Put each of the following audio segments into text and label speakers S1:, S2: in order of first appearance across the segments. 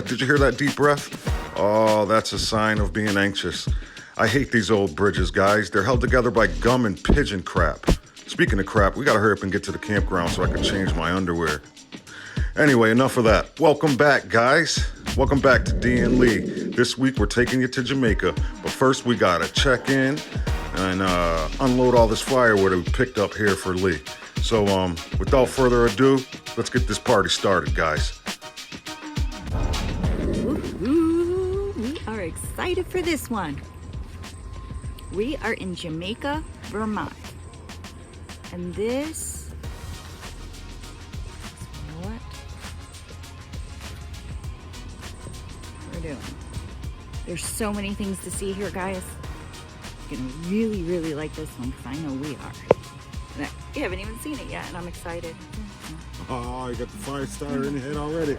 S1: Did you hear that deep breath? Oh, that's a sign of being anxious. I hate these old bridges, guys. They're held together by gum and pigeon crap. Speaking of crap, we gotta hurry up and get to the campground so I can change my underwear. Anyway, enough of that. Welcome back, guys. Welcome back to Dee and Lee. This week we're taking you to Jamaica, but first we gotta check in and unload all this firewood we picked up here for Lee. So, without further ado, let's get this party started, guys.
S2: We are excited for this one. We are in Jamaica, Vermont. And this is what we're doing. There's so many things to see here, guys. You're gonna really, really like this one because I know we are. And you haven't even seen it yet, and I'm excited.
S1: Oh, you got the Firestarter in your head already.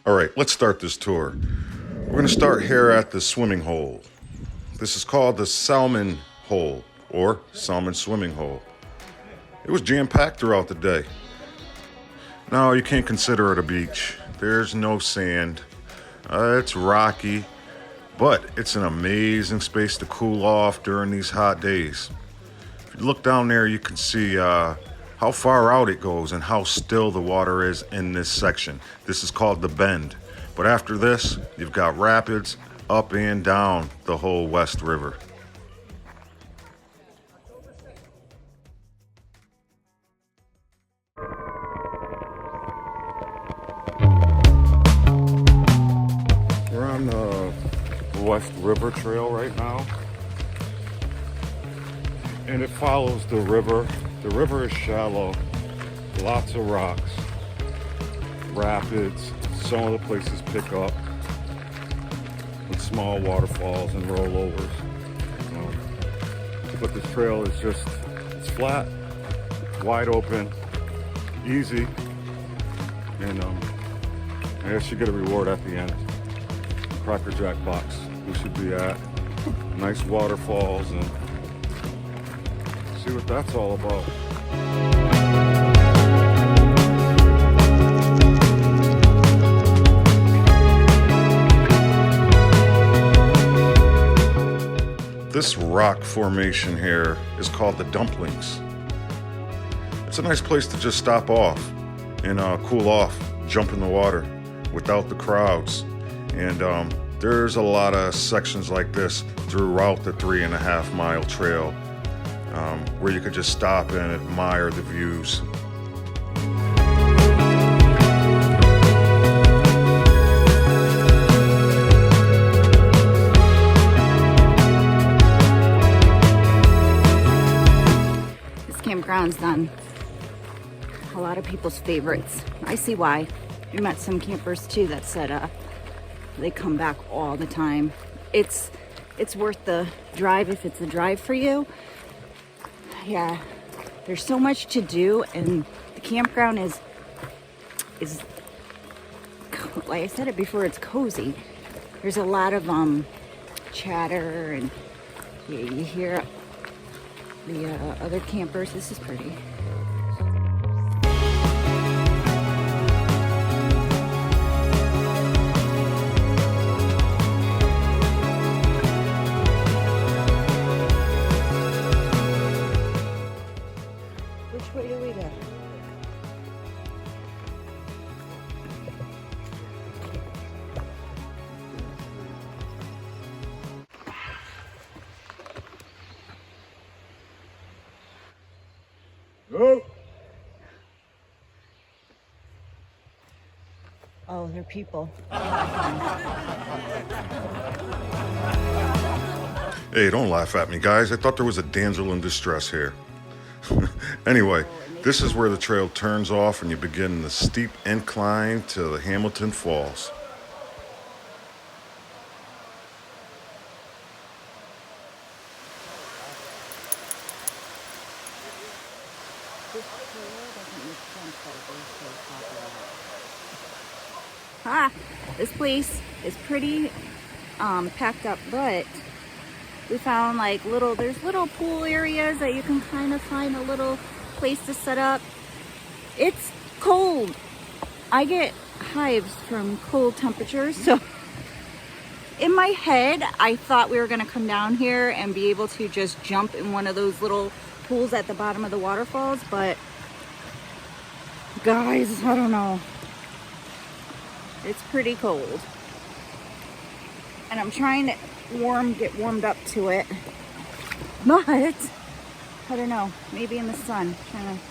S1: All right, let's start this tour. We're gonna start here at the swimming hole. This is called the Salmon Hole, or Salmon Swimming Hole. It was jam-packed throughout the day. No, you can't consider it a beach. There's no sand. It's rocky, but it's an amazing space to cool off during these hot days. If you look down there, you can see how far out it goes and how still the water is in this section. This is called the Bend. But after this, you've got rapids up and down the whole West River. We're on the West River Trail right now, and it follows the river. The river is shallow, lots of rocks, rapids, some of the places pick up with small waterfalls and rollovers. But this trail is it's flat, wide open, easy, and I guess you get a reward at the end. Cracker Jack box we should be at. Nice waterfalls, and see what that's all about. This rock formation here is called the Dumplings. It's a nice place to just stop off and cool off, jump in the water without the crowds. And there's a lot of sections like this throughout the 3.5 mile trail where you could just stop and admire the views.
S2: Campground's done a lot of people's favorites. I see why. We met some campers too that said they come back all the time. It's worth the drive if it's a drive for you. Yeah, there's so much to do, and the campground is like I said it before, it's cozy. There's a lot of chatter, and you hear the other campers. This is pretty. Which way do we go?
S1: Go!
S2: Oh, they're people.
S1: Hey, don't laugh at me, guys. I thought there was a damsel in distress here. Anyway, this is where the trail turns off and you begin the steep incline to the Hamilton Falls.
S2: This trail doesn't look Ah, this place is pretty packed up, but we found like there's little pool areas that you can kind of find a little place to set up. It's cold. I get hives from cold temperatures, so in my head, I thought we were gonna come down here and be able to just jump in one of those little pools at the bottom of the waterfalls, but guys, I don't know. It's pretty cold. And I'm trying to get warmed up to it. But, I don't know, maybe in the sun. Trying to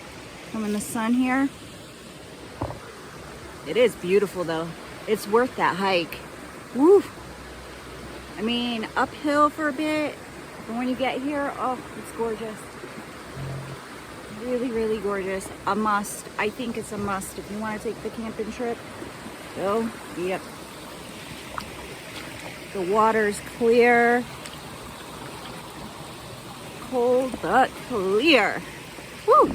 S2: come in the sun here. It is beautiful though. It's worth that hike. Woo! I mean, uphill for a bit, but when you get here, oh, it's gorgeous. Really, really gorgeous. A must. I think it's a must if you want to take the camping trip. So, yep. The water's clear. Cold, but clear. Woo!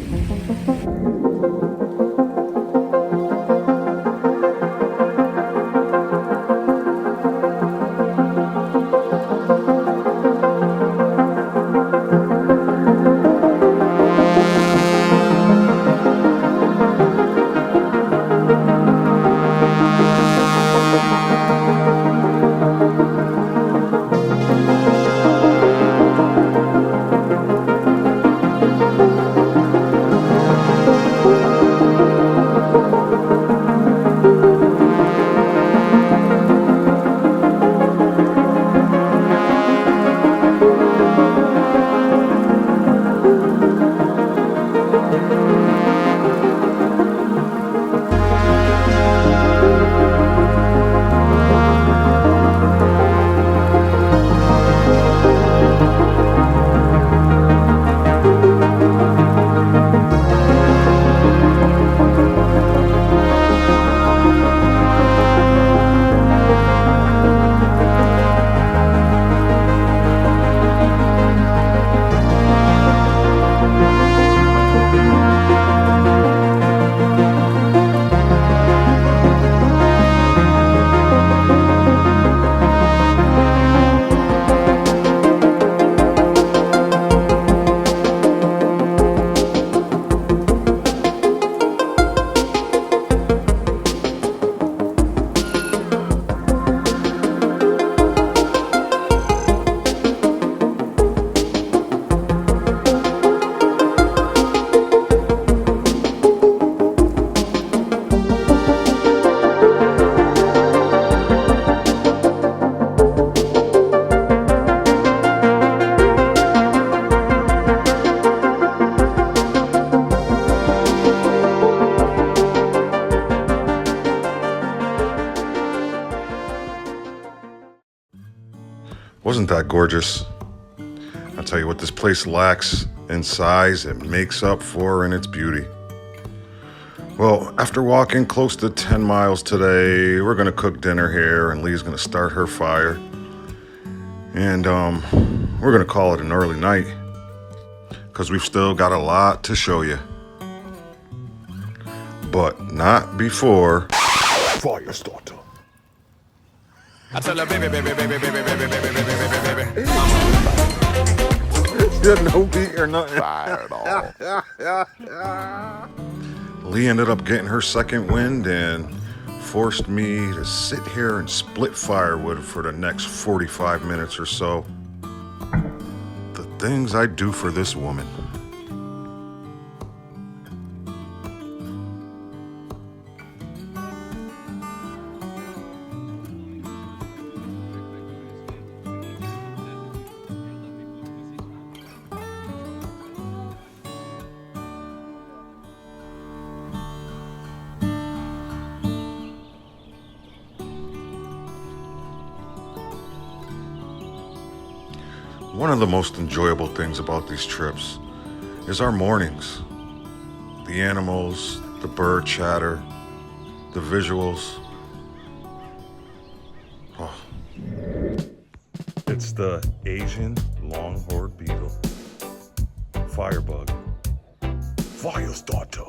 S1: Wasn't that gorgeous? I'll tell you what this place lacks in size, it makes up for in its beauty. Well, after walking close to 10 miles today, we're gonna cook dinner here and Lee's gonna start her fire. And we're gonna call it an early night because we've still got a lot to show you. But not before Firestarter.
S3: I tell her, baby, baby, baby, baby, baby, baby, baby, baby, baby.
S1: No beat or nothing.
S3: Fire it all.
S1: Lee ended up getting her second wind and forced me to sit here and split firewood for the next 45 minutes or so. The things I do for this woman. One of the most enjoyable things about these trips is our mornings. The animals, the bird chatter, the visuals. Oh. It's the Asian longhorned beetle, firebug, Firestarter.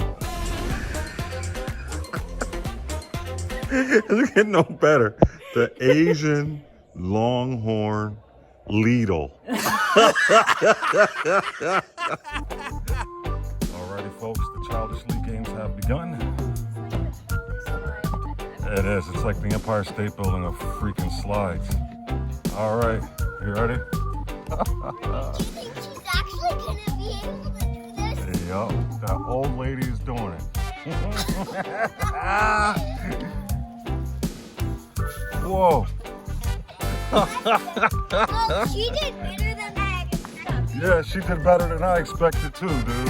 S1: It's getting no better. The Asian Longhorn Lidl. Alrighty, folks, the Childish Lee games have begun. It is. It's like the Empire State Building of freaking slides. All right, you ready?
S4: Do you think she's actually gonna be able to do this?
S1: Yup, that old lady is doing it. Whoa.
S4: Oh, she did better than I expected.
S1: Yeah, she did better than I expected too, dude.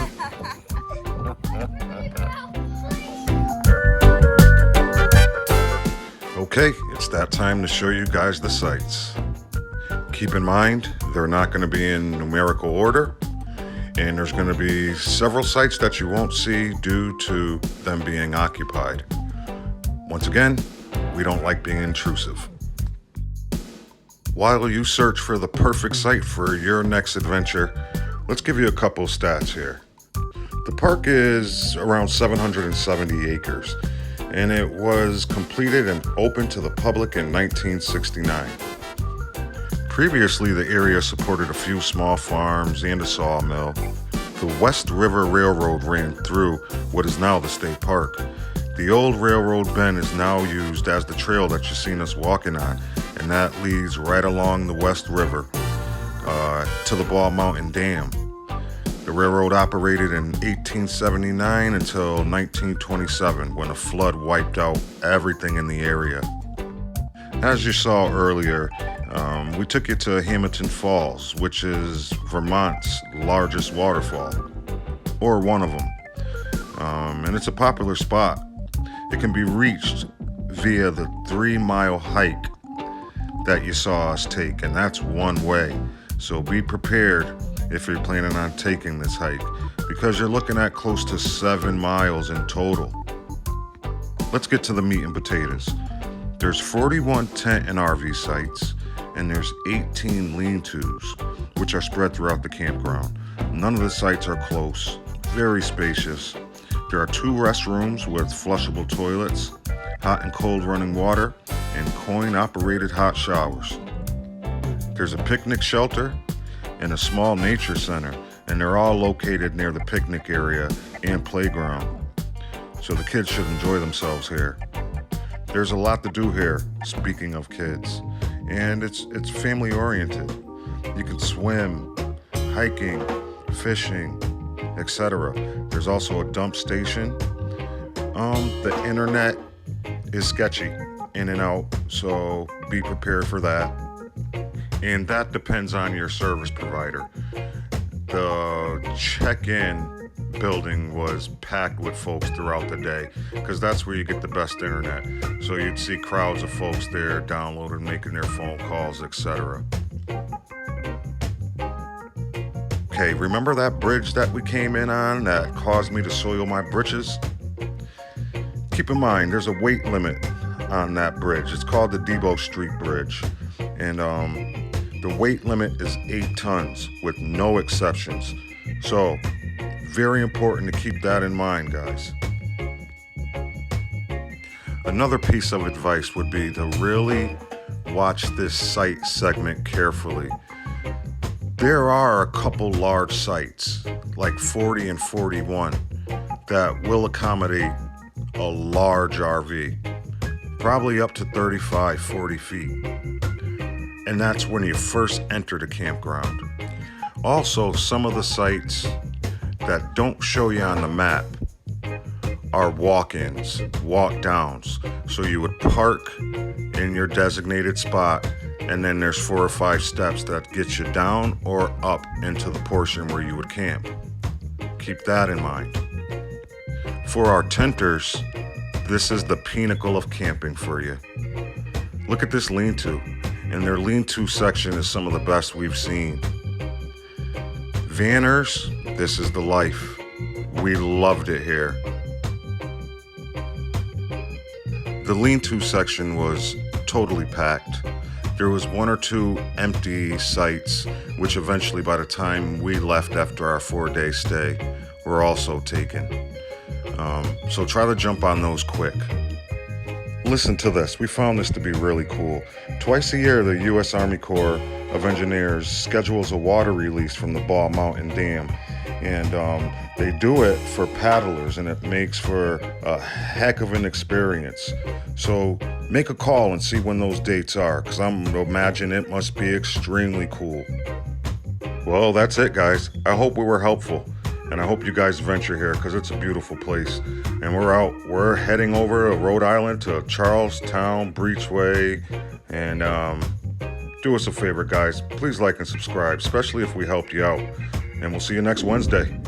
S1: Okay, it's that time to show you guys the sights. Keep in mind, they're not going to be in numerical order, and there's going to be several sites that you won't see due to them being occupied. Once again, we don't like being intrusive. While you search for the perfect site for your next adventure, let's give you a couple stats here. The park is around 770 acres, and it was completed and opened to the public in 1969. Previously, the area supported a few small farms and a sawmill. The West River Railroad ran through what is now the state park. The old railroad bend is now used as the trail that you've seen us walking on, and that leads right along the West River to the Ball Mountain Dam. The railroad operated in 1879 until 1927, when a flood wiped out everything in the area. As you saw earlier, we took you to Hamilton Falls, which is Vermont's largest waterfall, or one of them. And it's a popular spot. It can be reached via the 3-mile hike that you saw us take, and that's one way. So be prepared if you're planning on taking this hike, because you're looking at close to 7 miles in total. Let's get to the meat and potatoes. There's 41 tent and RV sites, and there's 18 lean-tos, which are spread throughout the campground. None of the sites are close, very spacious. There are 2 restrooms with flushable toilets, hot and cold running water, and coin-operated hot showers. There's a picnic shelter and a small nature center, and they're all located near the picnic area and playground. So the kids should enjoy themselves here. There's a lot to do here, speaking of kids, and it's family oriented. You can swim, hiking, fishing, etc. There's also a dump station. The internet is sketchy, in and out, so be prepared for that. And that depends on your service provider. The check-in building was packed with folks throughout the day, because that's where you get the best internet. So you'd see crowds of folks there downloading, making their phone calls, etc. Okay, remember that bridge that we came in on that caused me to soil my britches? Keep in mind, there's a weight limit on that bridge. It's called the Debo Street Bridge. And the weight limit is 8 tons with no exceptions. So, very important to keep that in mind, guys. Another piece of advice would be to really watch this site segment carefully. There are a couple large sites, like 40 and 41, that will accommodate a large RV, probably up to 35, 40 feet. And that's when you first enter the campground. Also, some of the sites that don't show you on the map are walk-ins, walk-downs. So you would park in your designated spot, and then there's 4 or 5 steps that get you down or up into the portion where you would camp. Keep that in mind. For our tenters, this is the pinnacle of camping for you. Look at this lean-to, and their lean-to section is some of the best we've seen. Vanners, this is the life. We loved it here. The lean-to section was totally packed. There was 1 or 2 empty sites, which eventually, by the time we left after our 4-day stay, were also taken. So try to jump on those quick. Listen to this. We found this to be really cool. Twice a year, the U.S. Army Corps of Engineers schedules a water release from the Ball Mountain Dam. And they do it for paddlers, and it makes for a heck of an experience. So make a call and see when those dates are, because I'm imagine it must be extremely cool. Well, that's it, guys. I hope we were helpful. And I hope you guys venture here because it's a beautiful place. And we're out. We're heading over to Rhode Island to Charlestown Beachway. And do us a favor, guys. Please like and subscribe, especially if we helped you out. And we'll see you next Wednesday.